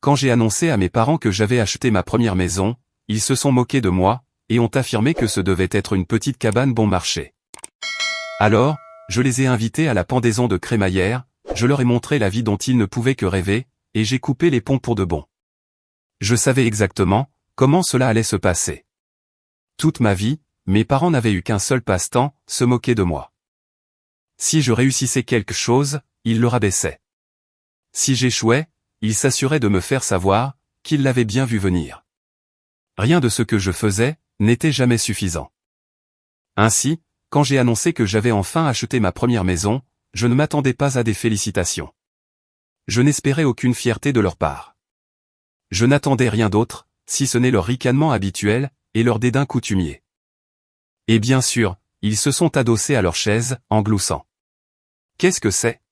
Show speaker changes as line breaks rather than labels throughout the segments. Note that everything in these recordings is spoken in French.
Quand j'ai annoncé à mes parents que j'avais acheté ma première maison, ils se sont moqués de moi, et ont affirmé que ce devait être une petite cabane bon marché. Alors, je les ai invités à la pendaison de crémaillère, je leur ai montré la vie dont ils ne pouvaient que rêver, et j'ai coupé les ponts pour de bon. Je savais exactement comment cela allait se passer. Toute ma vie, mes parents n'avaient eu qu'un seul passe-temps, se moquer de moi. Si je réussissais quelque chose, ils le rabaissaient. Si j'échouais, ils s'assuraient de me faire savoir qu'ils l'avaient bien vu venir. Rien de ce que je faisais n'était jamais suffisant. Ainsi, quand j'ai annoncé que j'avais enfin acheté ma première maison, je ne m'attendais pas à des félicitations. Je n'espérais aucune fierté de leur part. Je n'attendais rien d'autre, si ce n'est leur ricanement habituel, et leur dédain coutumier. Et bien sûr, ils se sont adossés à leur chaise, en gloussant. « Qu'est-ce que c'est »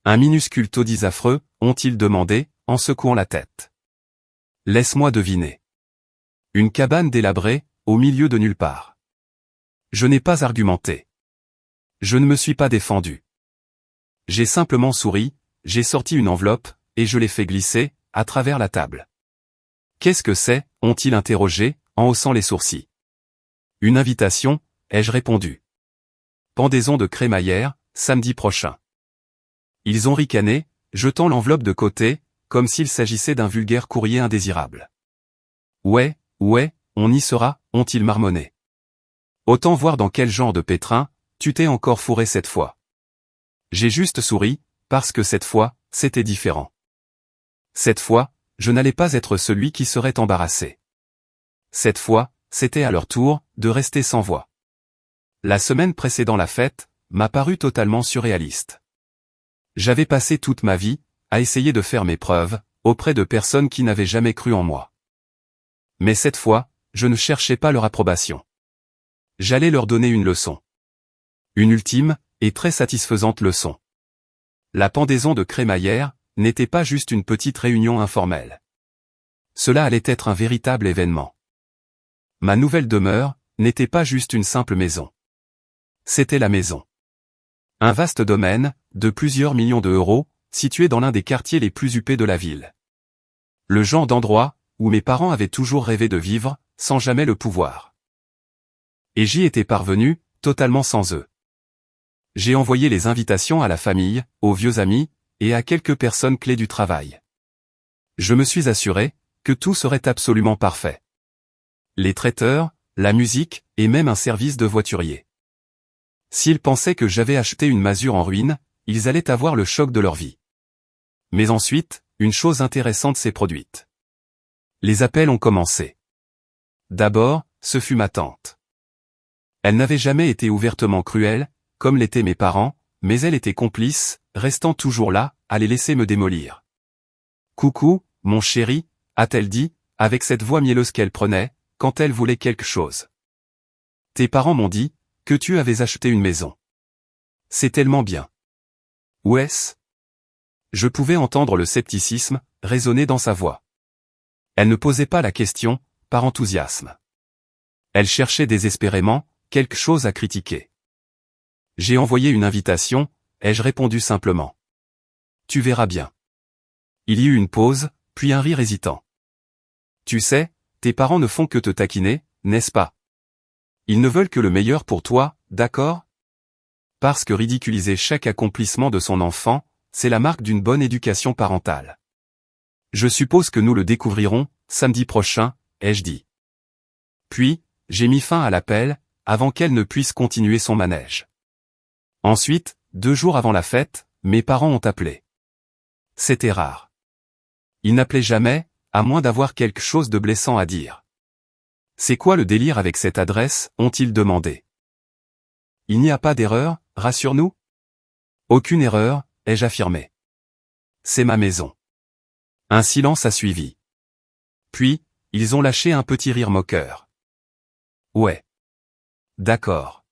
Un minuscule taudis affreux, ont-ils demandé, en secouant la tête. « Laisse-moi deviner. » Une cabane délabrée, au milieu de nulle part. Je n'ai pas argumenté. Je ne me suis pas défendu. J'ai simplement souri, j'ai sorti une enveloppe, et je l'ai fait glisser, à travers la table. « Qu'est-ce que c'est » ont-ils interrogé, en haussant les sourcils. « Une invitation » ai-je répondu. « Pendaison de crémaillère, samedi prochain. » Ils ont ricané, jetant l'enveloppe de côté, comme s'il s'agissait d'un vulgaire courrier indésirable. « Ouais, on y sera » ont-ils marmonné. « Autant voir dans quel genre de pétrin, tu t'es encore fourré cette fois. » J'ai juste souri, parce que cette fois, c'était différent. Cette fois, je n'allais pas être celui qui serait embarrassé. Cette fois, c'était à leur tour de rester sans voix. La semaine précédant la fête m'a paru totalement surréaliste. J'avais passé toute ma vie à essayer de faire mes preuves auprès de personnes qui n'avaient jamais cru en moi. Mais cette fois, je ne cherchais pas leur approbation. J'allais leur donner une leçon. Une ultime et très satisfaisante leçon. La pendaison de crémaillère n'était pas juste une petite réunion informelle. Cela allait être un véritable événement. Ma nouvelle demeure n'était pas juste une simple maison. C'était la maison. Un vaste domaine, de plusieurs millions d'euros, situé dans l'un des quartiers les plus huppés de la ville. Le genre d'endroit où mes parents avaient toujours rêvé de vivre, sans jamais le pouvoir. Et j'y étais parvenu, totalement sans eux. J'ai envoyé les invitations à la famille, aux vieux amis, et à quelques personnes clés du travail. Je me suis assuré que tout serait absolument parfait. Les traiteurs, la musique, et même un service de voiturier. S'ils pensaient que j'avais acheté une masure en ruine, ils allaient avoir le choc de leur vie. Mais ensuite, une chose intéressante s'est produite. Les appels ont commencé. D'abord, ce fut ma tante. Elle n'avait jamais été ouvertement cruelle, comme l'étaient mes parents, mais elle était complice, restant toujours là, à les laisser me démolir. « Coucou, mon chéri » a-t-elle dit, avec cette voix mielleuse qu'elle prenait, quand elle voulait quelque chose. « Tes parents m'ont dit que tu avais acheté une maison. C'est tellement bien. » Où est-ce ? Je pouvais entendre le scepticisme résonner dans sa voix. Elle ne posait pas la question, par enthousiasme. Elle cherchait désespérément quelque chose à critiquer. J'ai envoyé une invitation, ai-je répondu simplement. Tu verras bien. Il y eut une pause, puis un rire hésitant. Tu sais, tes parents ne font que te taquiner, n'est-ce pas? Ils ne veulent que le meilleur pour toi, d'accord? Parce que ridiculiser chaque accomplissement de son enfant, c'est la marque d'une bonne éducation parentale. Je suppose que nous le découvrirons, samedi prochain, ai-je dit. Puis, j'ai mis fin à l'appel, avant qu'elle ne puisse continuer son manège. Ensuite, 2 jours avant la fête, mes parents ont appelé. C'était rare. Ils n'appelaient jamais, à moins d'avoir quelque chose de blessant à dire. C'est quoi le délire avec cette adresse, ont-ils demandé. Il n'y a pas d'erreur, rassure-nous. Aucune erreur, ai-je affirmé. C'est ma maison. Un silence a suivi. Puis, ils ont lâché un petit rire moqueur. Ouais. D'accord.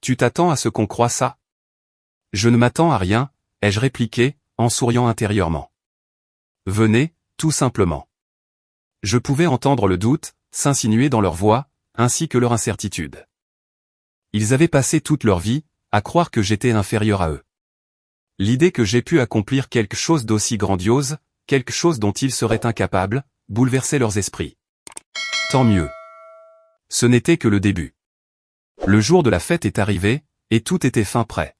Tu t'attends à ce qu'on croie ça? Je ne m'attends à rien, ai-je répliqué, en souriant intérieurement. Venez, tout simplement. Je pouvais entendre le doute s'insinuer dans leur voix, ainsi que leur incertitude. Ils avaient passé toute leur vie à croire que j'étais inférieur à eux. L'idée que j'ai pu accomplir quelque chose d'aussi grandiose, quelque chose dont ils seraient incapables, bouleversait leurs esprits. Tant mieux. Ce n'était que le début. Le jour de la fête est arrivé, et tout était fin prêt.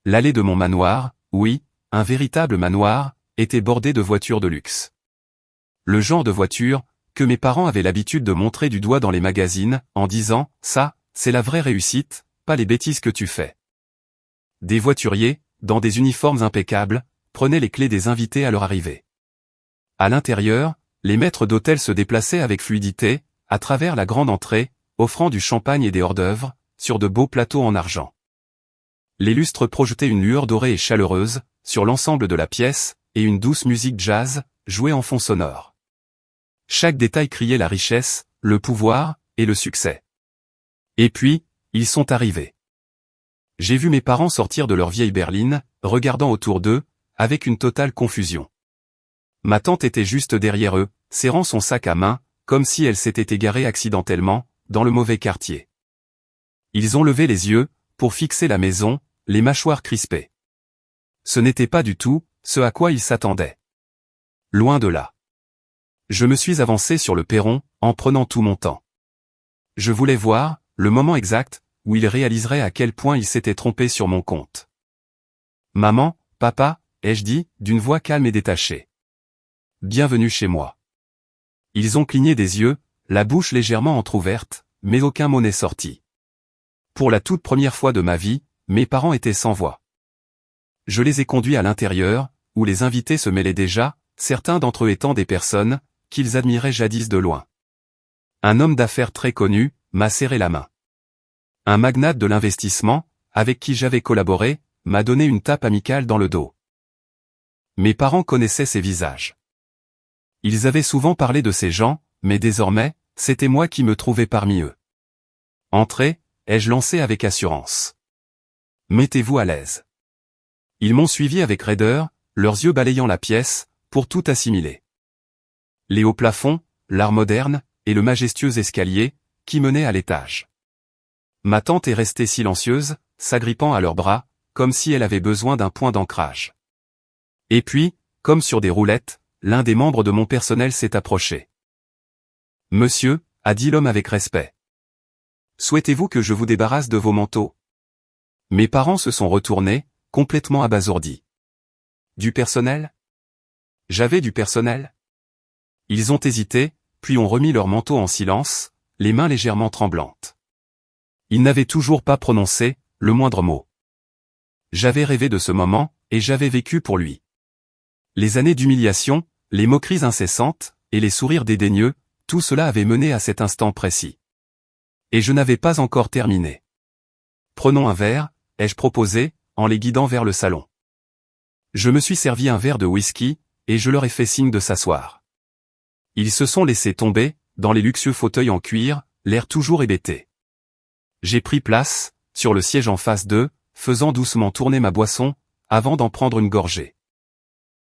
L'allée de mon manoir, oui, un véritable manoir, était bordée de voitures de luxe. Le genre de voiture que mes parents avaient l'habitude de montrer du doigt dans les magazines, en disant « ça, c'est la vraie réussite, pas les bêtises que tu fais ». Des voituriers, dans des uniformes impeccables, prenaient les clés des invités à leur arrivée. À l'intérieur, les maîtres d'hôtel se déplaçaient avec fluidité, à travers la grande entrée, offrant du champagne et des hors-d'œuvre, sur de beaux plateaux en argent. Les lustres projetaient une lueur dorée et chaleureuse, sur l'ensemble de la pièce, et une douce musique jazz, jouée en fond sonore. Chaque détail criait la richesse, le pouvoir, et le succès. Et puis, ils sont arrivés. J'ai vu mes parents sortir de leur vieille berline, regardant autour d'eux, avec une totale confusion. Ma tante était juste derrière eux, serrant son sac à main, comme si elle s'était égarée accidentellement, dans le mauvais quartier. Ils ont levé les yeux, pour fixer la maison, les mâchoires crispées. Ce n'était pas du tout ce à quoi ils s'attendaient. Loin de là. Je me suis avancé sur le perron, en prenant tout mon temps. Je voulais voir le moment exact où ils réaliseraient à quel point ils s'étaient trompés sur mon compte. « Maman, papa » ai-je dit, d'une voix calme et détachée. « Bienvenue chez moi. » Ils ont cligné des yeux, la bouche légèrement entr'ouverte, mais aucun mot n'est sorti. Pour la toute première fois de ma vie, mes parents étaient sans voix. Je les ai conduits à l'intérieur, où les invités se mêlaient déjà, certains d'entre eux étant des personnes qu'ils admiraient jadis de loin. Un homme d'affaires très connu m'a serré la main. Un magnate de l'investissement, avec qui j'avais collaboré, m'a donné une tape amicale dans le dos. Mes parents connaissaient ces visages. Ils avaient souvent parlé de ces gens, mais désormais, c'était moi qui me trouvais parmi eux. « Entrez » ai-je lancé avec assurance. « Mettez-vous à l'aise. » Ils m'ont suivi avec raideur, leurs yeux balayant la pièce, pour tout assimiler. Les hauts plafonds, l'art moderne, et le majestueux escalier, qui menait à l'étage. Ma tante est restée silencieuse, s'agrippant à leurs bras, comme si elle avait besoin d'un point d'ancrage. Et puis, comme sur des roulettes, l'un des membres de mon personnel s'est approché. « Monsieur » a dit l'homme avec respect. « Souhaitez-vous que je vous débarrasse de vos manteaux ?» Mes parents se sont retournés, complètement abasourdis. « Du personnel ? J'avais du personnel ? » Ils ont hésité, puis ont remis leur manteau en silence, les mains légèrement tremblantes. Ils n'avaient toujours pas prononcé le moindre mot. J'avais rêvé de ce moment, et j'avais vécu pour lui. Les années d'humiliation, les moqueries incessantes, et les sourires dédaigneux, tout cela avait mené à cet instant précis. Et je n'avais pas encore terminé. « Prenons un verre » ai-je proposé, en les guidant vers le salon. Je me suis servi un verre de whisky, et je leur ai fait signe de s'asseoir. Ils se sont laissés tomber, dans les luxueux fauteuils en cuir, l'air toujours hébété. J'ai pris place, sur le siège en face d'eux, faisant doucement tourner ma boisson, avant d'en prendre une gorgée.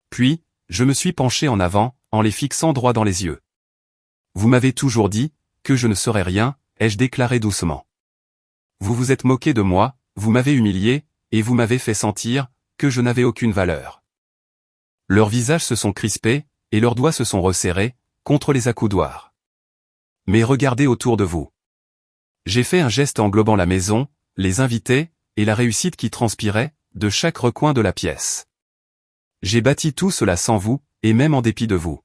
Puis, je me suis penché en avant, en les fixant droit dans les yeux. « Vous m'avez toujours dit que je ne serais rien » ai-je déclaré doucement. « Vous vous êtes moqué de moi, vous m'avez humilié, et vous m'avez fait sentir que je n'avais aucune valeur. » Leurs visages se sont crispés, et leurs doigts se sont resserrés, contre les accoudoirs. « Mais regardez autour de vous. » J'ai fait un geste englobant la maison, les invités, et la réussite qui transpirait, de chaque recoin de la pièce. J'ai bâti tout cela sans vous, et même en dépit de vous.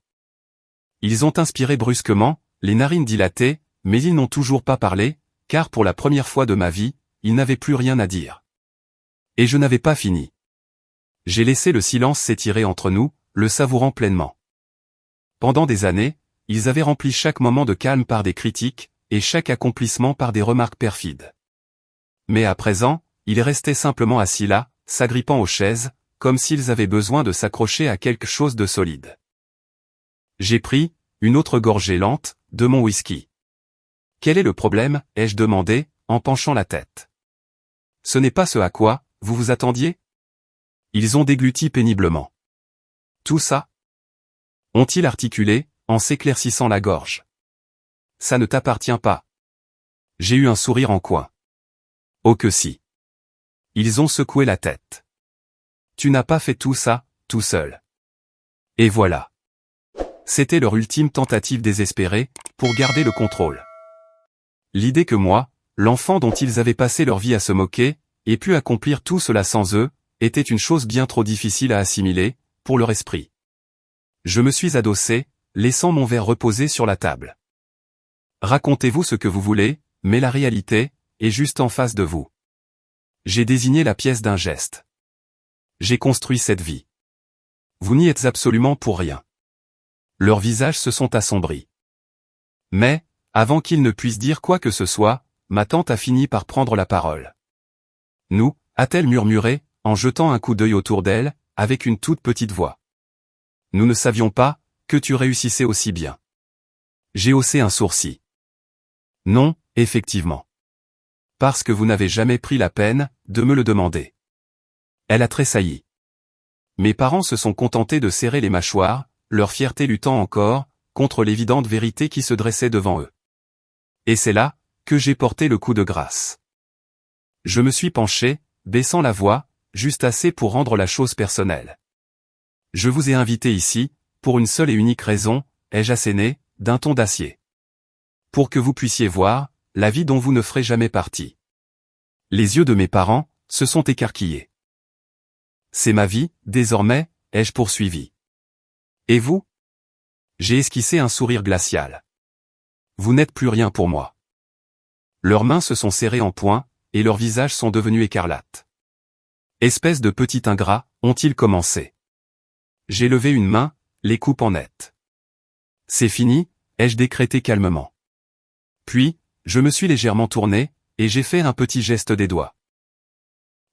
Ils ont inspiré brusquement, les narines dilatées, mais ils n'ont toujours pas parlé, car pour la première fois de ma vie, ils n'avaient plus rien à dire. Et je n'avais pas fini. J'ai laissé le silence s'étirer entre nous, le savourant pleinement. Pendant des années, ils avaient rempli chaque moment de calme par des critiques, et chaque accomplissement par des remarques perfides. Mais à présent, ils restaient simplement assis là, s'agrippant aux chaises, comme s'ils avaient besoin de s'accrocher à quelque chose de solide. J'ai pris une autre gorgée lente de mon whisky. « Quel est le problème » ai-je demandé, en penchant la tête. « Ce n'est pas ce à quoi vous vous attendiez ?» Ils ont dégluti péniblement. « Tout ça ?» ont-ils articulé, en s'éclaircissant la gorge. « Ça ne t'appartient pas. » J'ai eu un sourire en coin. « Oh que si !» Ils ont secoué la tête. « Tu n'as pas fait tout ça, tout seul. » Et voilà. C'était leur ultime tentative désespérée, pour garder le contrôle. L'idée que moi, l'enfant dont ils avaient passé leur vie à se moquer, ait pu accomplir tout cela sans eux, était une chose bien trop difficile à assimiler, pour leur esprit. Je me suis adossé, laissant mon verre reposer sur la table. Racontez-vous ce que vous voulez, mais la réalité est juste en face de vous. J'ai désigné la pièce d'un geste. J'ai construit cette vie. Vous n'y êtes absolument pour rien. Leurs visages se sont assombris. Mais, avant qu'ils ne puissent dire quoi que ce soit, ma tante a fini par prendre la parole. Nous, a-t-elle murmuré, en jetant un coup d'œil autour d'elle, avec une toute petite voix. Nous ne savions pas que tu réussissais aussi bien. J'ai haussé un sourcil. Non, effectivement. Parce que vous n'avez jamais pris la peine de me le demander. Elle a tressailli. Mes parents se sont contentés de serrer les mâchoires, leur fierté luttant encore contre l'évidente vérité qui se dressait devant eux. Et c'est là que j'ai porté le coup de grâce. Je me suis penché, baissant la voix, juste assez pour rendre la chose personnelle. Je vous ai invité ici, pour une seule et unique raison, ai-je asséné, d'un ton d'acier. Pour que vous puissiez voir la vie dont vous ne ferez jamais partie. Les yeux de mes parents se sont écarquillés. C'est ma vie, désormais, ai-je poursuivi. Et vous? J'ai esquissé un sourire glacial. Vous n'êtes plus rien pour moi. Leurs mains se sont serrées en poing, et leurs visages sont devenus écarlates. Espèce de petit ingrat, ont-ils commencé. J'ai levé une main, les coupant net. C'est fini, ai-je décrété calmement. Puis, je me suis légèrement tourné, et j'ai fait un petit geste des doigts.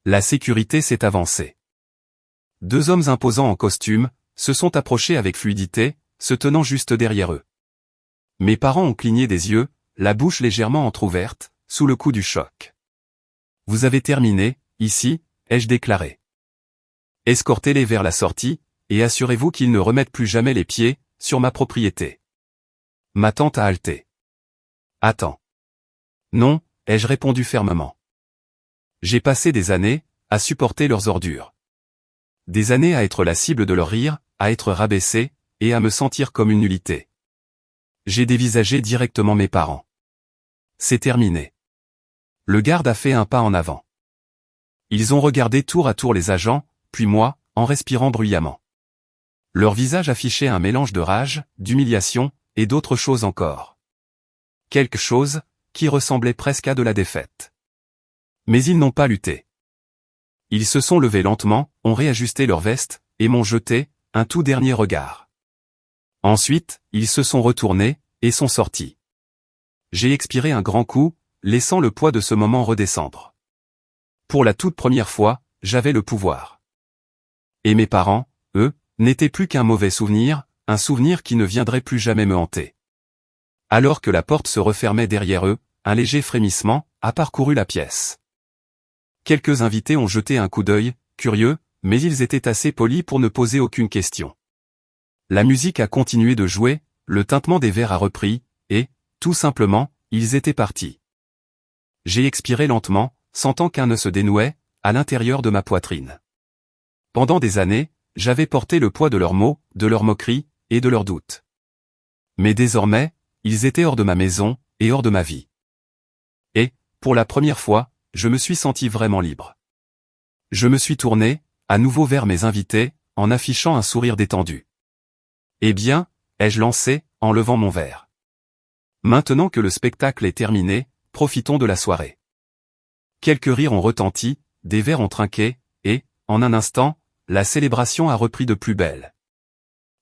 La sécurité s'est avancée. Deux hommes imposants en costume se sont approchés avec fluidité, se tenant juste derrière eux. Mes parents ont cligné des yeux, la bouche légèrement entr'ouverte, sous le coup du choc. Vous avez terminé, ici, ai-je déclaré. Escortez-les vers la sortie, et assurez-vous qu'ils ne remettent plus jamais les pieds sur ma propriété. Ma tante a halté. Attends. Non, ai-je répondu fermement. J'ai passé des années à supporter leurs ordures. Des années à être la cible de leur rire, à être rabaissé, et à me sentir comme une nullité. J'ai dévisagé directement mes parents. C'est terminé. Le garde a fait un pas en avant. Ils ont regardé tour à tour les agents, puis moi, en respirant bruyamment. Leur visage affichait un mélange de rage, d'humiliation, et d'autres choses encore. Quelque chose qui ressemblait presque à de la défaite. Mais ils n'ont pas lutté. Ils se sont levés lentement, ont réajusté leur veste, et m'ont jeté un tout dernier regard. Ensuite, ils se sont retournés, et sont sortis. J'ai expiré un grand coup, laissant le poids de ce moment redescendre. Pour la toute première fois, j'avais le pouvoir. Et mes parents, eux, n'étaient plus qu'un mauvais souvenir, un souvenir qui ne viendrait plus jamais me hanter. Alors que la porte se refermait derrière eux, un léger frémissement a parcouru la pièce. Quelques invités ont jeté un coup d'œil, curieux, mais ils étaient assez polis pour ne poser aucune question. La musique a continué de jouer, le tintement des verres a repris, et, tout simplement, ils étaient partis. J'ai expiré lentement, sentant qu'un nœud se dénouait, à l'intérieur de ma poitrine. Pendant des années, j'avais porté le poids de leurs mots, de leurs moqueries, et de leurs doutes. Mais désormais, ils étaient hors de ma maison, et hors de ma vie. Et, pour la première fois, je me suis senti vraiment libre. Je me suis tourné, à nouveau vers mes invités, en affichant un sourire détendu. Eh bien, ai-je lancé, en levant mon verre. Maintenant que le spectacle est terminé, profitons de la soirée. Quelques rires ont retenti, des verres ont trinqué, et, en un instant, la célébration a repris de plus belle.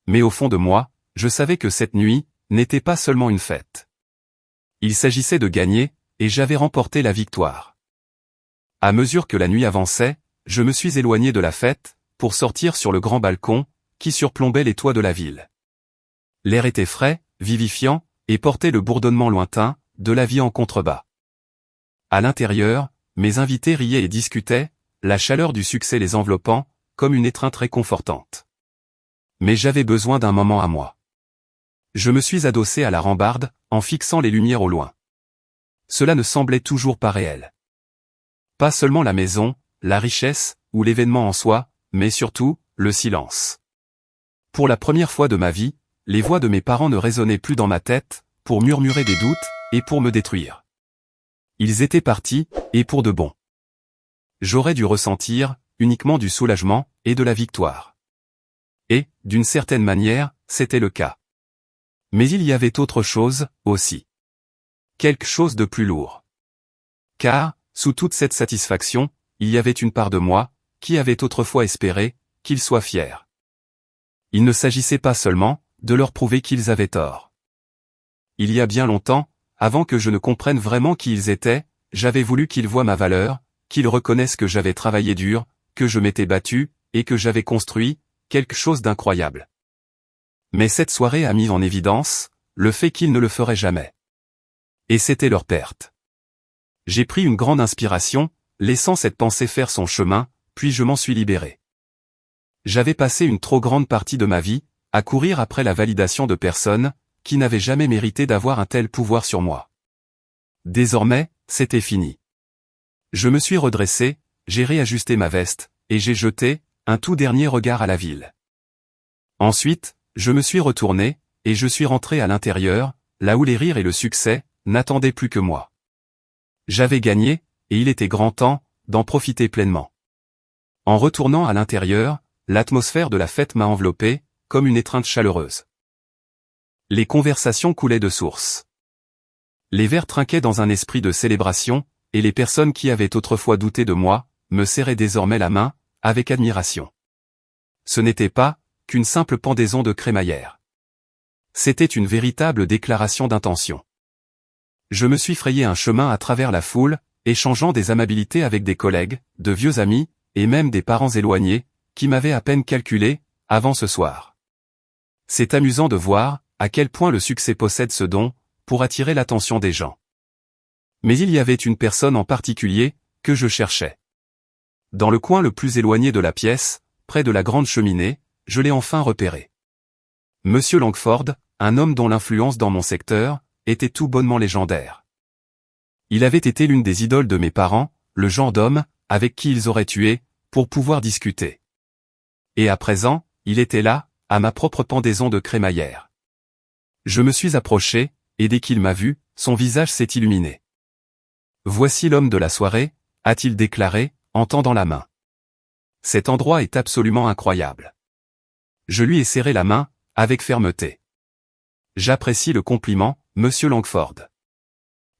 Mais au fond de moi, je savais que cette nuit n'était pas seulement une fête. Il s'agissait de gagner, et j'avais remporté la victoire. À mesure que la nuit avançait, je me suis éloigné de la fête, pour sortir sur le grand balcon, qui surplombait les toits de la ville. L'air était frais, vivifiant, et portait le bourdonnement lointain de la vie en contrebas. À l'intérieur, mes invités riaient et discutaient, la chaleur du succès les enveloppant, comme une étreinte réconfortante. Mais j'avais besoin d'un moment à moi. Je me suis adossé à la rambarde, en fixant les lumières au loin. Cela ne semblait toujours pas réel. Pas seulement la maison, la richesse, ou l'événement en soi, mais surtout, le silence. Pour la première fois de ma vie, les voix de mes parents ne résonnaient plus dans ma tête, pour murmurer des doutes, et pour me détruire. Ils étaient partis, et pour de bon. J'aurais dû ressentir, uniquement du soulagement, et de la victoire. Et, d'une certaine manière, c'était le cas. Mais il y avait autre chose, aussi. Quelque chose de plus lourd. Car, sous toute cette satisfaction, il y avait une part de moi, qui avait autrefois espéré, qu'ils soient fiers. Il ne s'agissait pas seulement, de leur prouver qu'ils avaient tort. Il y a bien longtemps, avant que je ne comprenne vraiment qui ils étaient, j'avais voulu qu'ils voient ma valeur, qu'ils reconnaissent que j'avais travaillé dur, que je m'étais battu, et que j'avais construit, quelque chose d'incroyable. Mais cette soirée a mis en évidence, le fait qu'ils ne le feraient jamais. Et c'était leur perte. J'ai pris une grande inspiration, laissant cette pensée faire son chemin, puis je m'en suis libéré. J'avais passé une trop grande partie de ma vie, à courir après la validation de personnes, qui n'avaient jamais mérité d'avoir un tel pouvoir sur moi. Désormais, c'était fini. Je me suis redressé, j'ai réajusté ma veste, et j'ai jeté, un tout dernier regard à la ville. Ensuite, je me suis retourné, et je suis rentré à l'intérieur, là où les rires et le succès, n'attendaient plus que moi. J'avais gagné, et il était grand temps, d'en profiter pleinement. En retournant à l'intérieur, l'atmosphère de la fête m'a enveloppé, comme une étreinte chaleureuse. Les conversations coulaient de source. Les verres trinquaient dans un esprit de célébration, et les personnes qui avaient autrefois douté de moi, me serraient désormais la main, avec admiration. Ce n'était pas qu'une simple pendaison de crémaillère. C'était une véritable déclaration d'intention. Je me suis frayé un chemin à travers la foule, échangeant des amabilités avec des collègues, de vieux amis, et même des parents éloignés, qui m'avaient à peine calculé, avant ce soir. C'est amusant de voir, à quel point le succès possède ce don, pour attirer l'attention des gens. Mais il y avait une personne en particulier, que je cherchais. Dans le coin le plus éloigné de la pièce, près de la grande cheminée, je l'ai enfin repéré. Monsieur Langford, un homme dont l'influence dans mon secteur, était tout bonnement légendaire. Il avait été l'une des idoles de mes parents, le genre d'homme, avec qui ils auraient tué, pour pouvoir discuter. Et à présent, il était là, à ma propre pendaison de crémaillère. Je me suis approché, et dès qu'il m'a vu, son visage s'est illuminé. « Voici l'homme de la soirée », a-t-il déclaré, en tendant la main. Cet endroit est absolument incroyable. Je lui ai serré la main, avec fermeté. J'apprécie le compliment, monsieur Langford.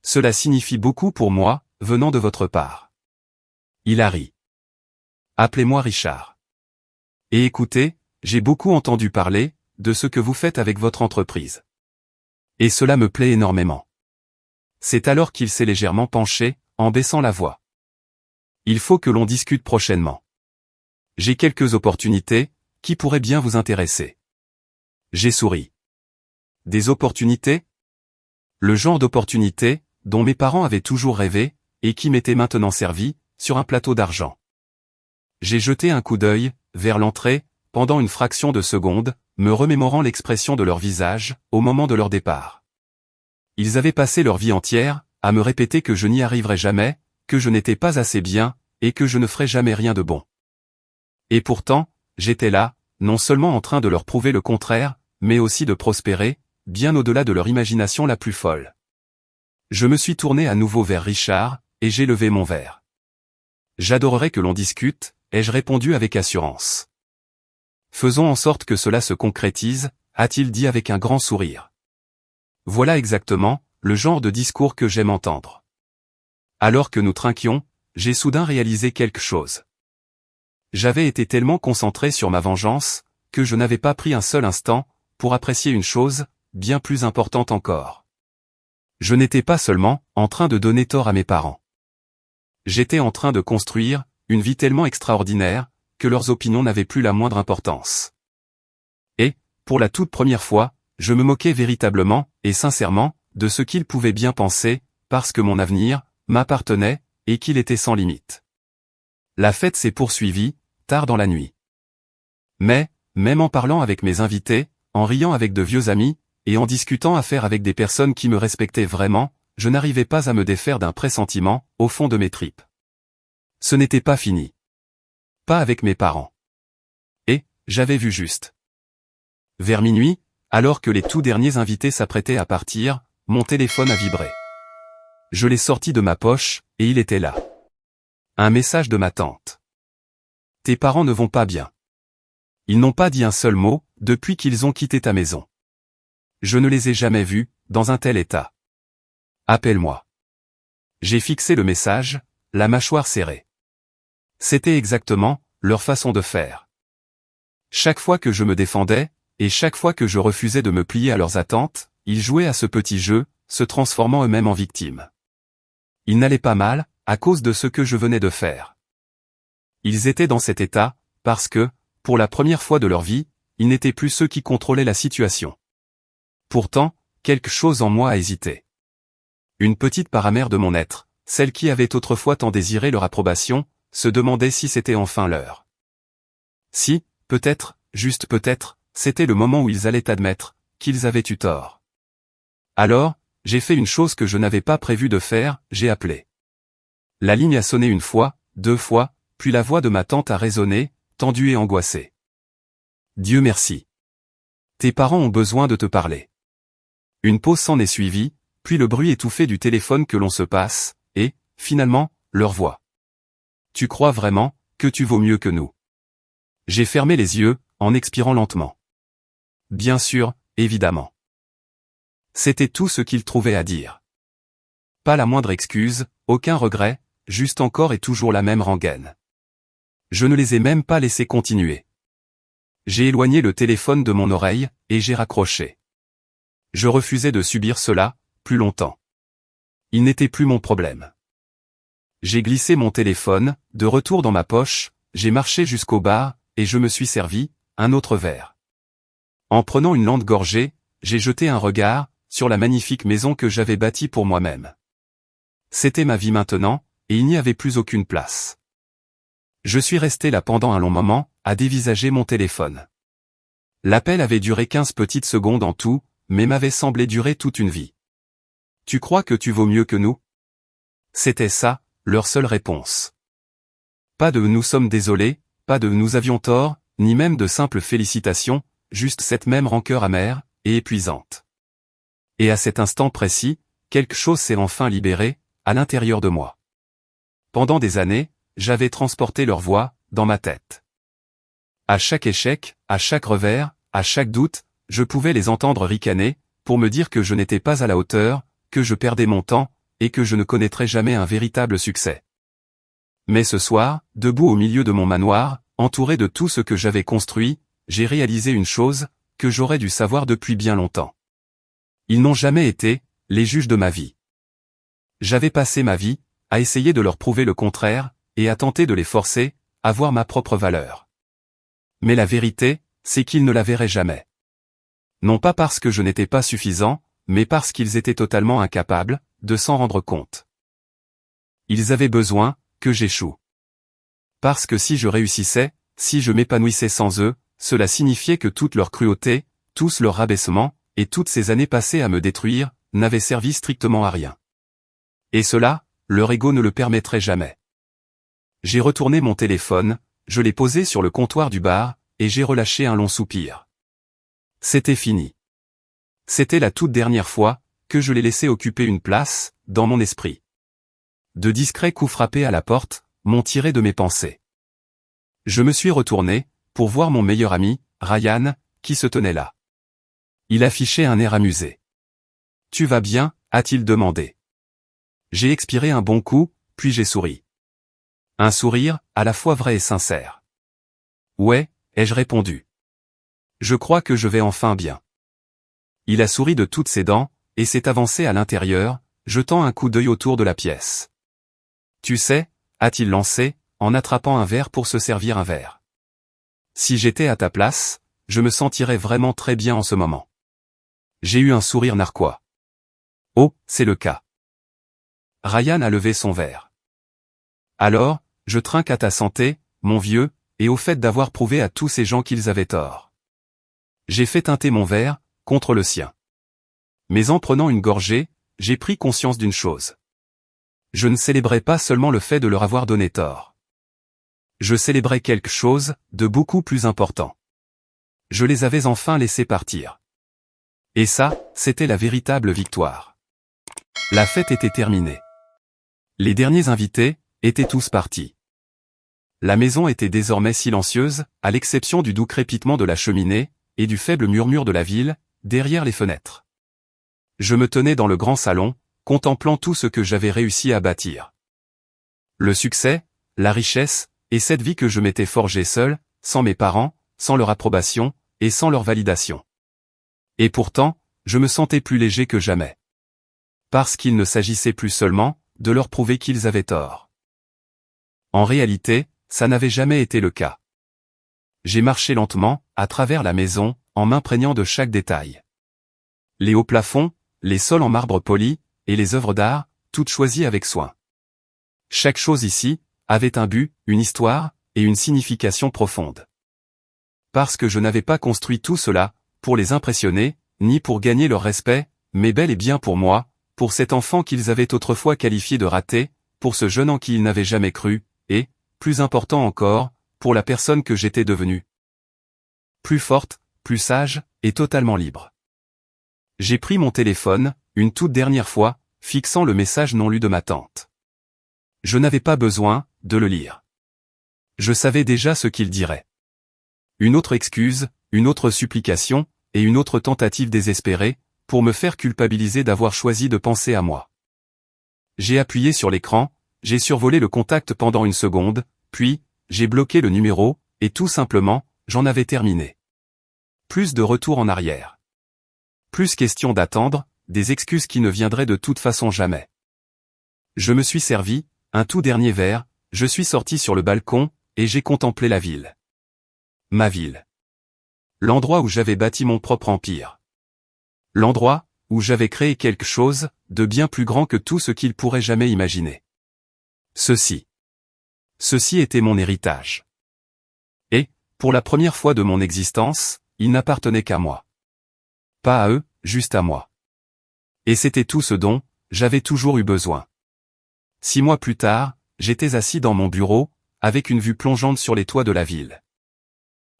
Cela signifie beaucoup pour moi, venant de votre part. Il a ri. Appelez-moi Richard. Et écoutez, j'ai beaucoup entendu parler, de ce que vous faites avec votre entreprise. Et cela me plaît énormément. C'est alors qu'il s'est légèrement penché, en baissant la voix. Il faut que l'on discute prochainement. J'ai quelques opportunités, qui pourraient bien vous intéresser. J'ai souri. Des opportunités? Le genre d'opportunités, dont mes parents avaient toujours rêvé, et qui m'étaient maintenant servis, sur un plateau d'argent. J'ai jeté un coup d'œil, vers l'entrée, pendant une fraction de seconde, me remémorant l'expression de leur visage, au moment de leur départ. Ils avaient passé leur vie entière, à me répéter que je n'y arriverais jamais, que je n'étais pas assez bien, et que je ne ferais jamais rien de bon. Et pourtant, j'étais là, non seulement en train de leur prouver le contraire, mais aussi de prospérer, bien au-delà de leur imagination la plus folle. Je me suis tourné à nouveau vers Richard, et j'ai levé mon verre. J'adorerais que l'on discute, ai-je répondu avec assurance. Faisons en sorte que cela se concrétise, a-t-il dit avec un grand sourire. Voilà exactement, le genre de discours que j'aime entendre. Alors que nous trinquions, j'ai soudain réalisé quelque chose. J'avais été tellement concentré sur ma vengeance, que je n'avais pas pris un seul instant, pour apprécier une chose, bien plus importante encore. Je n'étais pas seulement, en train de donner tort à mes parents. J'étais en train de construire, une vie tellement extraordinaire, que leurs opinions n'avaient plus la moindre importance. Et, pour la toute première fois, je me moquais véritablement, et sincèrement, de ce qu'ils pouvaient bien penser, parce que mon avenir, m'appartenait, et qu'il était sans limite. La fête s'est poursuivie, tard dans la nuit. Mais, même en parlant avec mes invités, en riant avec de vieux amis, et en discutant affaires avec des personnes qui me respectaient vraiment, je n'arrivais pas à me défaire d'un pressentiment, au fond de mes tripes. Ce n'était pas fini. Pas avec mes parents. Et, j'avais vu juste. Vers minuit, alors que les tout derniers invités s'apprêtaient à partir, mon téléphone a vibré. Je l'ai sorti de ma poche, et il était là. Un message de ma tante. Tes parents ne vont pas bien. Ils n'ont pas dit un seul mot, depuis qu'ils ont quitté ta maison. Je ne les ai jamais vus, dans un tel état. Appelle-moi. J'ai fixé le message, la mâchoire serrée. C'était exactement leur façon de faire. Chaque fois que je me défendais, et chaque fois que je refusais de me plier à leurs attentes, ils jouaient à ce petit jeu, se transformant eux-mêmes en victimes. Ils n'allaient pas mal, à cause de ce que je venais de faire. Ils étaient dans cet état, parce que, pour la première fois de leur vie, ils n'étaient plus ceux qui contrôlaient la situation. Pourtant, quelque chose en moi a hésité. Une petite part amère de mon être, celle qui avait autrefois tant désiré leur approbation, se demandait si c'était enfin l'heure. Si, peut-être, juste peut-être, c'était le moment où ils allaient admettre qu'ils avaient eu tort. Alors, j'ai fait une chose que je n'avais pas prévu de faire, j'ai appelé. La ligne a sonné une fois, 2 fois, puis la voix de ma tante a résonné, tendue et angoissée. Dieu merci. Tes parents ont besoin de te parler. Une pause s'en est suivie, puis le bruit étouffé du téléphone que l'on se passe, et, finalement, leur voix. Tu crois vraiment que tu vaux mieux que nous? J'ai fermé les yeux, en expirant lentement. Bien sûr, évidemment. C'était tout ce qu'ils trouvaient à dire. Pas la moindre excuse, aucun regret, juste encore et toujours la même rengaine. Je ne les ai même pas laissés continuer. J'ai éloigné le téléphone de mon oreille, et j'ai raccroché. Je refusais de subir cela, plus longtemps. Il n'était plus mon problème. J'ai glissé mon téléphone, de retour dans ma poche, j'ai marché jusqu'au bar, et je me suis servi un autre verre. En prenant une lente gorgée, j'ai jeté un regard sur la magnifique maison que j'avais bâtie pour moi-même. C'était ma vie maintenant, et il n'y avait plus aucune place. Je suis resté là pendant un long moment, à dévisager mon téléphone. L'appel avait duré 15 petites secondes en tout, mais m'avait semblé durer toute une vie. Tu crois que tu vaux mieux que nous? C'était ça, leur seule réponse. Pas de nous sommes désolés, pas de nous avions tort, ni même de simples félicitations, juste cette même rancœur amère et épuisante. Et à cet instant précis, quelque chose s'est enfin libéré, à l'intérieur de moi. Pendant des années, j'avais transporté leur voix, dans ma tête. À chaque échec, à chaque revers, à chaque doute, je pouvais les entendre ricaner, pour me dire que je n'étais pas à la hauteur, que je perdais mon temps, et que je ne connaîtrais jamais un véritable succès. Mais ce soir, debout au milieu de mon manoir, entouré de tout ce que j'avais construit, j'ai réalisé une chose, que j'aurais dû savoir depuis bien longtemps. Ils n'ont jamais été les juges de ma vie. J'avais passé ma vie à essayer de leur prouver le contraire, et à tenter de les forcer à voir ma propre valeur. Mais la vérité, c'est qu'ils ne la verraient jamais. Non pas parce que je n'étais pas suffisant, mais parce qu'ils étaient totalement incapables de s'en rendre compte. Ils avaient besoin que j'échoue. Parce que si je réussissais, si je m'épanouissais sans eux, cela signifiait que toute leur cruauté, tous leurs rabaissements, et toutes ces années passées à me détruire, n'avaient servi strictement à rien. Et cela, leur ego ne le permettrait jamais. J'ai retourné mon téléphone, je l'ai posé sur le comptoir du bar, et j'ai relâché un long soupir. C'était fini. C'était la toute dernière fois que je l'ai laissé occuper une place dans mon esprit. De discrets coups frappés à la porte m'ont tiré de mes pensées. Je me suis retourné pour voir mon meilleur ami, Ryan, qui se tenait là. Il affichait un air amusé. « Tu vas bien ?» a-t-il demandé. J'ai expiré un bon coup, puis j'ai souri. Un sourire, à la fois vrai et sincère. « Ouais », ai-je répondu. « Je crois que je vais enfin bien. » Il a souri de toutes ses dents, et s'est avancé à l'intérieur, jetant un coup d'œil autour de la pièce. « Tu sais » a-t-il lancé, en attrapant un verre pour se servir un verre. « Si j'étais à ta place, je me sentirais vraiment très bien en ce moment. » J'ai eu un sourire narquois. « Oh, c'est le cas. » Ryan a levé son verre. « Alors, je trinque à ta santé, mon vieux, et au fait d'avoir prouvé à tous ces gens qu'ils avaient tort. » J'ai fait teinter mon verre, contre le sien. Mais en prenant une gorgée, j'ai pris conscience d'une chose. Je ne célébrais pas seulement le fait de leur avoir donné tort. Je célébrais quelque chose de beaucoup plus important. je les avais enfin laissés partir. Et ça, c'était la véritable victoire. La fête était terminée. Les derniers invités étaient tous partis. La maison était désormais silencieuse, à l'exception du doux crépitement de la cheminée, et du faible murmure de la ville, derrière les fenêtres. Je me tenais dans le grand salon, contemplant tout ce que j'avais réussi à bâtir. Le succès, la richesse, et cette vie que je m'étais forgée seul, sans mes parents, sans leur approbation, et sans leur validation. Et pourtant, je me sentais plus léger que jamais. Parce qu'il ne s'agissait plus seulement de leur prouver qu'ils avaient tort. En réalité, ça n'avait jamais été le cas. J'ai marché lentement, à travers la maison, en m'imprégnant de chaque détail. Les hauts plafonds, les sols en marbre poli, et les œuvres d'art, toutes choisies avec soin. Chaque chose ici avait un but, une histoire, et une signification profonde. Parce que je n'avais pas construit tout cela pour les impressionner, ni pour gagner leur respect, mais bel et bien pour moi, pour cet enfant qu'ils avaient autrefois qualifié de raté, pour ce jeune en qui ils n'avaient jamais cru, et, plus important encore, pour la personne que j'étais devenue. Plus forte, plus sage, et totalement libre. J'ai pris mon téléphone, une toute dernière fois, fixant le message non lu de ma tante. Je n'avais pas besoin de le lire. Je savais déjà ce qu'il dirait. Une autre excuse, une autre supplication, et une autre tentative désespérée, pour me faire culpabiliser d'avoir choisi de penser à moi. J'ai appuyé sur l'écran, j'ai survolé le contact pendant une seconde, puis, j'ai bloqué le numéro, et tout simplement, j'en avais terminé. Plus de retour en arrière. Plus question d'attendre, des excuses qui ne viendraient de toute façon jamais. Je me suis servi, un tout dernier verre, je suis sorti sur le balcon, et j'ai contemplé la ville. Ma ville. L'endroit où j'avais bâti mon propre empire. L'endroit où j'avais créé quelque chose de bien plus grand que tout ce qu'il pourrait jamais imaginer. Ceci était mon héritage. Et, pour la première fois de mon existence, il n'appartenait qu'à moi. Pas à eux, juste à moi. Et c'était tout ce dont j'avais toujours eu besoin. 6 mois plus tard, j'étais assis dans mon bureau, avec une vue plongeante sur les toits de la ville.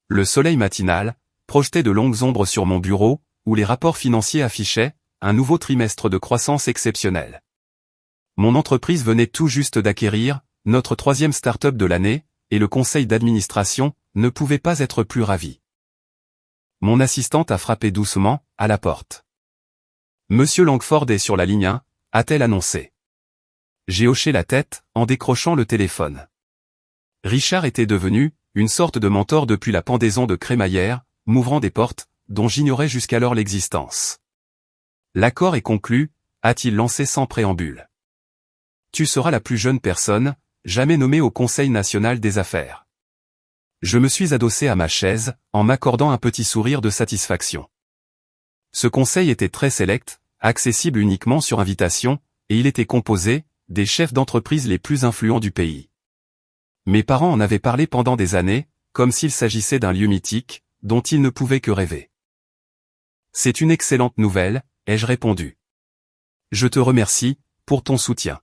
Le soleil matinal projetait de longues ombres sur mon bureau, où les rapports financiers affichaient un nouveau trimestre de croissance exceptionnelle. Mon entreprise venait tout juste d'acquérir notre 3e start-up de l'année, et le conseil d'administration ne pouvait pas être plus ravi. Mon assistante a frappé doucement à la porte. Monsieur Langford est sur la ligne 1, a-t-elle annoncé. J'ai hoché la tête en décrochant le téléphone. Richard était devenu une sorte de mentor depuis la pendaison de crémaillère, m'ouvrant des portes dont j'ignorais jusqu'alors l'existence. L'accord est conclu, a-t-il lancé sans préambule. Tu seras la plus jeune personne jamais nommée au Conseil national des affaires. Je me suis adossé à ma chaise, en m'accordant un petit sourire de satisfaction. Ce conseil était très sélect, accessible uniquement sur invitation, et il était composé des chefs d'entreprise les plus influents du pays. Mes parents en avaient parlé pendant des années, comme s'il s'agissait d'un lieu mythique, dont ils ne pouvaient que rêver. C'est une excellente nouvelle, ai-je répondu. Je te remercie pour ton soutien.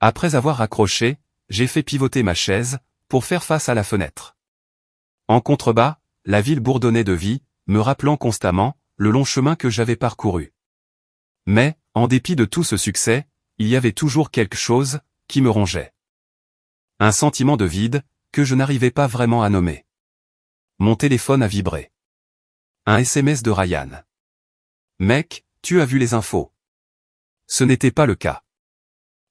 Après avoir raccroché, j'ai fait pivoter ma chaise pour faire face à la fenêtre. En contrebas, la ville bourdonnait de vie, me rappelant constamment le long chemin que j'avais parcouru. Mais, en dépit de tout ce succès, il y avait toujours quelque chose qui me rongeait. Un sentiment de vide que je n'arrivais pas vraiment à nommer. Mon téléphone a vibré. Un SMS de Ryan. Mec, tu as vu les infos. Ce n'était pas le cas.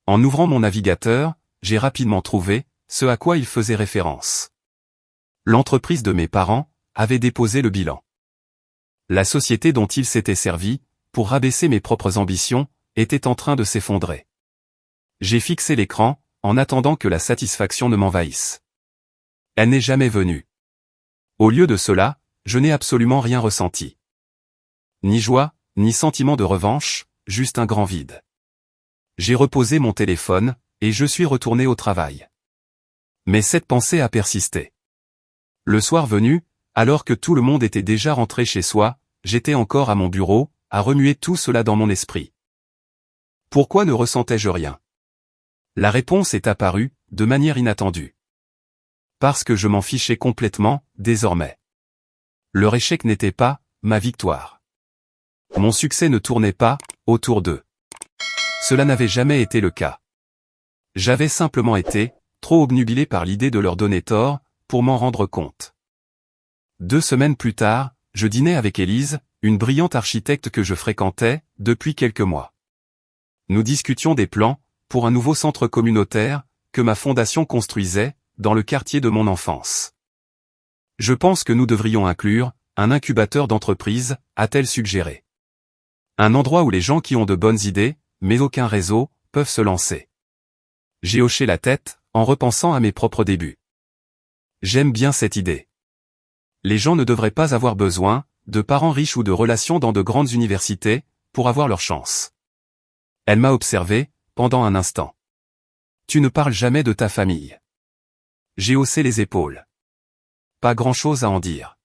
En ouvrant mon navigateur, j'ai rapidement trouvé ce à quoi il faisait référence. L'entreprise de mes parents avait déposé le bilan. La société dont il s'était servi pour rabaisser mes propres ambitions était en train de s'effondrer. J'ai fixé l'écran en attendant que la satisfaction ne m'envahisse. Elle n'est jamais venue. Au lieu de cela, je n'ai absolument rien ressenti. Ni joie, ni sentiment de revanche, juste un grand vide. J'ai reposé mon téléphone, et je suis retourné au travail. Mais cette pensée a persisté. Le soir venu, alors que tout le monde était déjà rentré chez soi, j'étais encore à mon bureau, à remuer tout cela dans mon esprit. Pourquoi ne ressentais-je rien? La réponse est apparue, de manière inattendue. Parce que je m'en fichais complètement, désormais. leur échec n'était pas ma victoire. Mon succès ne tournait pas autour d'eux. Cela n'avait jamais été le cas. J'avais simplement été trop obnubilé par l'idée de leur donner tort pour m'en rendre compte. 2 semaines plus tard, je dînais avec Élise, une brillante architecte que je fréquentais depuis quelques mois. Nous discutions des plans pour un nouveau centre communautaire que ma fondation construisait dans le quartier de mon enfance. Je pense que nous devrions inclure un incubateur d'entreprise, a-t-elle suggéré. Un endroit où les gens qui ont de bonnes idées, mais aucun réseau, peuvent se lancer. J'ai hoché la tête, en repensant à mes propres débuts. J'aime bien cette idée. Les gens ne devraient pas avoir besoin de parents riches ou de relations dans de grandes universités pour avoir leur chance. Elle m'a observé pendant un instant. Tu ne parles jamais de ta famille. J'ai haussé les épaules. Pas grand-chose à en dire.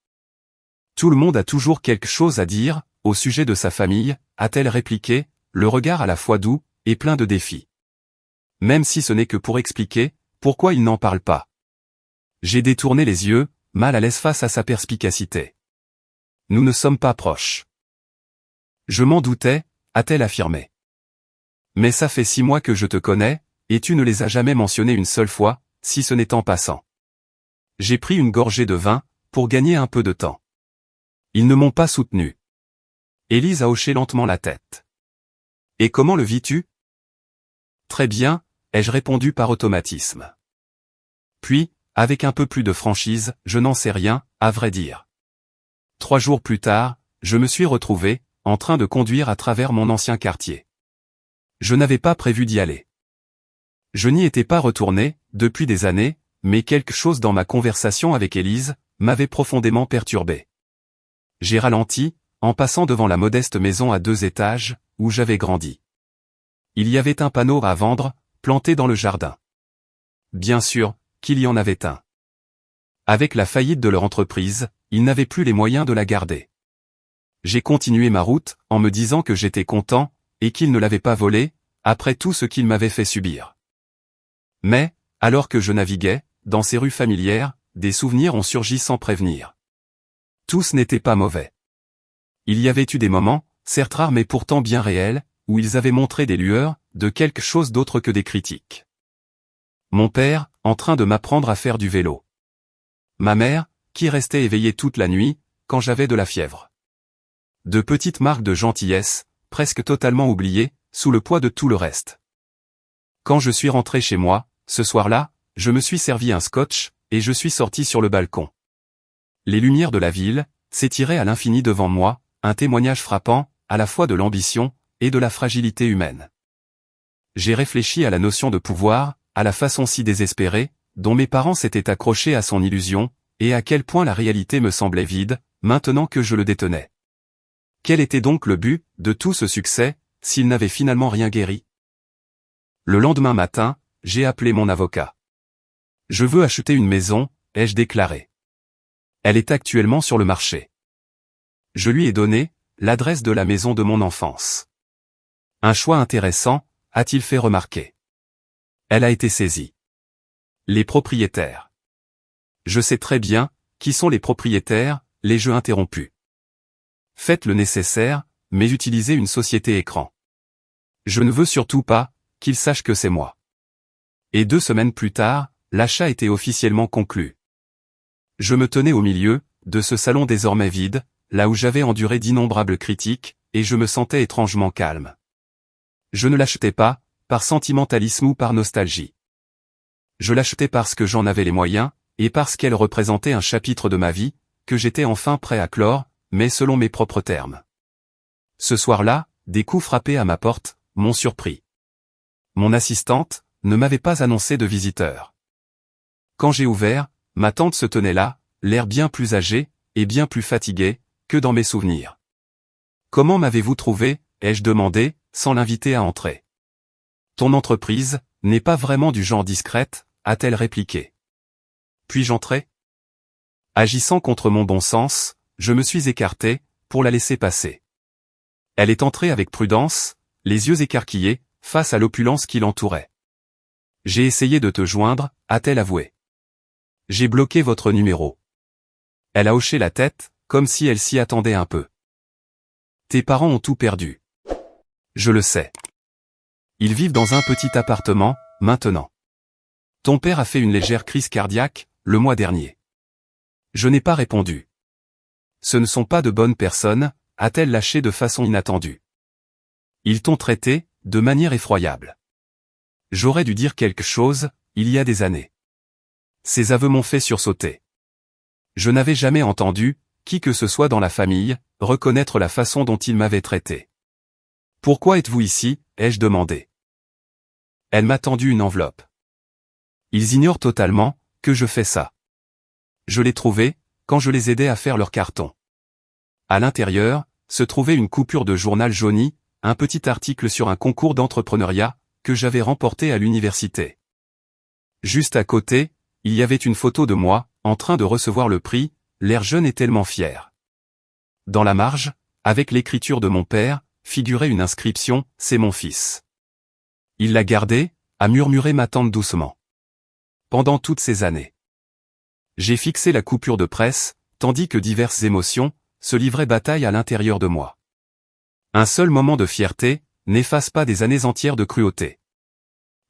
Tout le monde a toujours quelque chose à dire au sujet de sa famille, a-t-elle répliqué, le regard à la fois doux et plein de défis. Même si ce n'est que pour expliquer pourquoi il n'en parle pas. J'ai détourné les yeux, mal à l'aise face à sa perspicacité. Nous ne sommes pas proches. Je m'en doutais, a-t-elle affirmé. Mais ça fait 6 mois que je te connais, et tu ne les as jamais mentionnés une seule fois, si ce n'est en passant. J'ai pris une gorgée de vin, pour gagner un peu de temps. Ils ne m'ont pas soutenu. Élise a hoché lentement la tête. Et comment le vis-tu? Très bien, ai-je répondu par automatisme. Puis, avec un peu plus de franchise, je n'en sais rien, à vrai dire. 3 jours plus tard, je me suis retrouvé, en train de conduire à travers mon ancien quartier. Je n'avais pas prévu d'y aller. Je n'y étais pas retourné, depuis des années, mais quelque chose dans ma conversation avec Élise m'avait profondément perturbé. J'ai ralenti, en passant devant la modeste maison à 2 étages, où j'avais grandi. Il y avait un panneau à vendre, planté dans le jardin. Bien sûr, qu'il y en avait un. Avec la faillite de leur entreprise, ils n'avaient plus les moyens de la garder. J'ai continué ma route, en me disant que j'étais content, et qu'ils ne l'avaient pas volée, après tout ce qu'ils m'avaient fait subir. Mais, alors que je naviguais, dans ces rues familières, des souvenirs ont surgi sans prévenir. Tous n'étaient pas mauvais. Il y avait eu des moments, certes rares mais pourtant bien réels, où ils avaient montré des lueurs, de quelque chose d'autre que des critiques. Mon père, en train de m'apprendre à faire du vélo. Ma mère, qui restait éveillée toute la nuit, quand j'avais de la fièvre. De petites marques de gentillesse, presque totalement oubliées, sous le poids de tout le reste. Quand je suis rentré chez moi, ce soir-là, je me suis servi un scotch, et je suis sorti sur le balcon. Les lumières de la ville s'étiraient à l'infini devant moi, un témoignage frappant, à la fois de l'ambition et de la fragilité humaine. J'ai réfléchi à la notion de pouvoir, à la façon si désespérée, dont mes parents s'étaient accrochés à son illusion, et à quel point la réalité me semblait vide, maintenant que je le détenais. Quel était donc le but de tout ce succès, s'il n'avait finalement rien guéri? Le lendemain matin, j'ai appelé mon avocat. Je veux acheter une maison, ai-je déclaré. Elle est actuellement sur le marché. Je lui ai donné l'adresse de la maison de mon enfance. Un choix intéressant, a-t-il fait remarquer. Elle a été saisie. Les propriétaires. Je sais très bien qui sont les propriétaires, les jeux interrompus. Faites le nécessaire, mais utilisez une société écran. Je ne veux surtout pas qu'ils sachent que c'est moi. Et 2 semaines plus tard, l'achat était officiellement conclu. Je me tenais au milieu de ce salon désormais vide, là où j'avais enduré d'innombrables critiques, et je me sentais étrangement calme. Je ne l'achetais pas, par sentimentalisme ou par nostalgie. Je l'achetais parce que j'en avais les moyens, et parce qu'elle représentait un chapitre de ma vie, que j'étais enfin prêt à clore, mais selon mes propres termes. Ce soir-là, des coups frappés à ma porte m'ont surpris. Mon assistante ne m'avait pas annoncé de visiteur. Quand j'ai ouvert, ma tante se tenait là, l'air bien plus âgé, et bien plus fatigué, que dans mes souvenirs. « Comment m'avez-vous trouvé » ai-je demandé, sans l'inviter à entrer. « Ton entreprise n'est pas vraiment du genre discrète » a-t-elle répliqué. Puis-je entrer? Agissant contre mon bon sens, je me suis écarté, pour la laisser passer. Elle est entrée avec prudence, les yeux écarquillés, face à l'opulence qui l'entourait. « J'ai essayé de te joindre » a-t-elle avoué. « J'ai bloqué votre numéro. » Elle a hoché la tête, comme si elle s'y attendait un peu. Tes parents ont tout perdu. Je le sais. Ils vivent dans un petit appartement, maintenant. Ton père a fait une légère crise cardiaque, le mois dernier. Je n'ai pas répondu. Ce ne sont pas de bonnes personnes, a-t-elle lâché de façon inattendue. Ils t'ont traité, de manière effroyable. J'aurais dû dire quelque chose, il y a des années. Ces aveux m'ont fait sursauter. Je n'avais jamais entendu, qui que ce soit dans la famille, reconnaître la façon dont ils m'avaient traité. Pourquoi êtes-vous ici, ai-je demandé. Elle m'a tendu une enveloppe. Ils ignorent totalement, que je fais ça. Je l'ai trouvé, quand je les aidais à faire leur carton. À l'intérieur, se trouvait une coupure de journal jauni, un petit article sur un concours d'entrepreneuriat, que j'avais remporté à l'université. Juste à côté, il y avait une photo de moi, en train de recevoir le prix, l'air jeune et tellement fier. Dans la marge, avec l'écriture de mon père, figurait une inscription, « C'est mon fils ». Il l'a gardé, a murmuré ma tante doucement. Pendant toutes ces années. J'ai fixé la coupure de presse, tandis que diverses émotions se livraient bataille à l'intérieur de moi. Un seul moment de fierté n'efface pas des années entières de cruauté.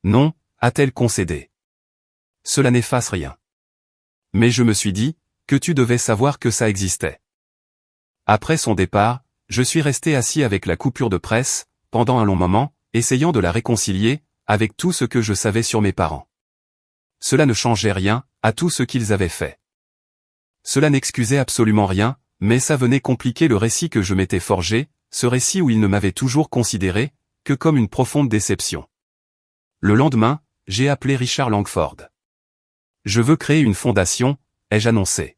Non, a-t-elle concédé. Cela n'efface rien. Mais je me suis dit, que tu devais savoir que ça existait. Après son départ, je suis resté assis avec la coupure de presse, pendant un long moment, essayant de la réconcilier, avec tout ce que je savais sur mes parents. Cela ne changeait rien, à tout ce qu'ils avaient fait. Cela n'excusait absolument rien, mais ça venait compliquer le récit que je m'étais forgé, ce récit où ils ne m'avaient toujours considéré, que comme une profonde déception. Le lendemain, j'ai appelé Richard Langford. Je veux créer une fondation, ai-je annoncé.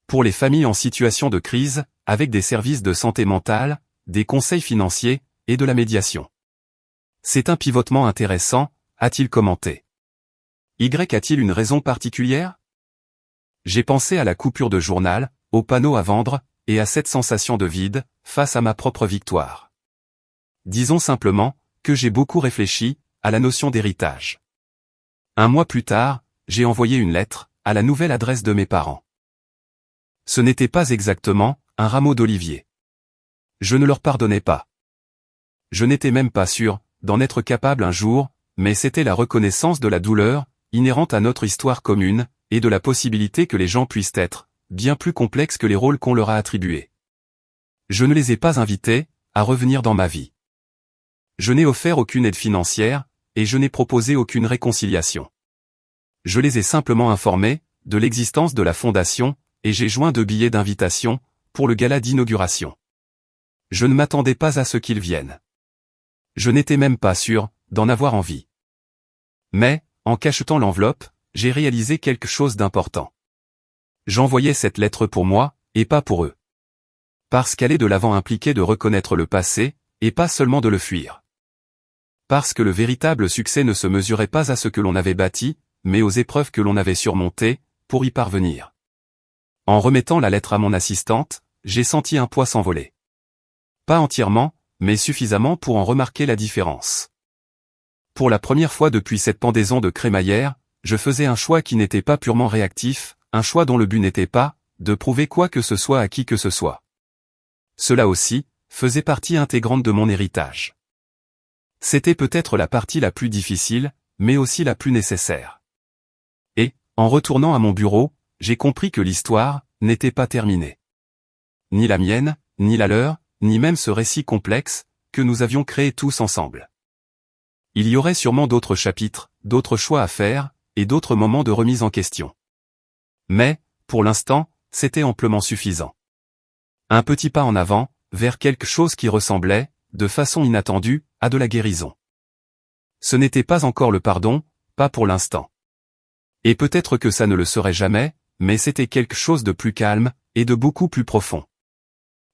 Pour les familles en situation de crise, avec des services de santé mentale, des conseils financiers, et de la médiation. C'est un pivotement intéressant, a-t-il commenté. Y a-t-il une raison particulière? J'ai pensé à la coupure de journal, au panneau à vendre, et à cette sensation de vide, face à ma propre victoire. Disons simplement, que j'ai beaucoup réfléchi, à la notion d'héritage. Un mois plus tard, j'ai envoyé une lettre, à la nouvelle adresse de mes parents. Ce n'était pas exactement, un rameau d'olivier. Je ne leur pardonnais pas. Je n'étais même pas sûr, d'en être capable un jour, mais c'était la reconnaissance de la douleur, inhérente à notre histoire commune, et de la possibilité que les gens puissent être, bien plus complexes que les rôles qu'on leur a attribués. Je ne les ai pas invités, à revenir dans ma vie. Je n'ai offert aucune aide financière, et je n'ai proposé aucune réconciliation. Je les ai simplement informés, de l'existence de la fondation, et j'ai joint 2 billets d'invitation, pour le gala d'inauguration. Je ne m'attendais pas à ce qu'ils viennent. Je n'étais même pas sûr, d'en avoir envie. Mais, en cachetant l'enveloppe, j'ai réalisé quelque chose d'important. J'envoyais cette lettre pour moi, et pas pour eux. Parce qu'aller de l'avant impliquait de reconnaître le passé, et pas seulement de le fuir. Parce que le véritable succès ne se mesurait pas à ce que l'on avait bâti, mais aux épreuves que l'on avait surmontées, pour y parvenir. En remettant la lettre à mon assistante, j'ai senti un poids s'envoler. Pas entièrement, mais suffisamment pour en remarquer la différence. Pour la première fois depuis cette pendaison de crémaillère, je faisais un choix qui n'était pas purement réactif, un choix dont le but n'était pas, de prouver quoi que ce soit à qui que ce soit. Cela aussi, faisait partie intégrante de mon héritage. C'était peut-être la partie la plus difficile, mais aussi la plus nécessaire. Et, en retournant à mon bureau, j'ai compris que l'histoire n'était pas terminée. Ni la mienne, ni la leur, ni même ce récit complexe, que nous avions créé tous ensemble. Il y aurait sûrement d'autres chapitres, d'autres choix à faire, et d'autres moments de remise en question. Mais, pour l'instant, c'était amplement suffisant. Un petit pas en avant, vers quelque chose qui ressemblait, de façon inattendue, à de la guérison. Ce n'était pas encore le pardon, pas pour l'instant. Et peut-être que ça ne le serait jamais, mais c'était quelque chose de plus calme, et de beaucoup plus profond.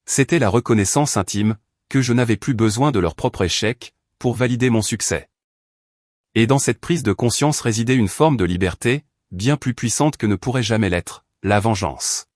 C'était la reconnaissance intime, que je n'avais plus besoin de leur propre échec, pour valider mon succès. Et dans cette prise de conscience résidait une forme de liberté, bien plus puissante que ne pourrait jamais l'être, la vengeance.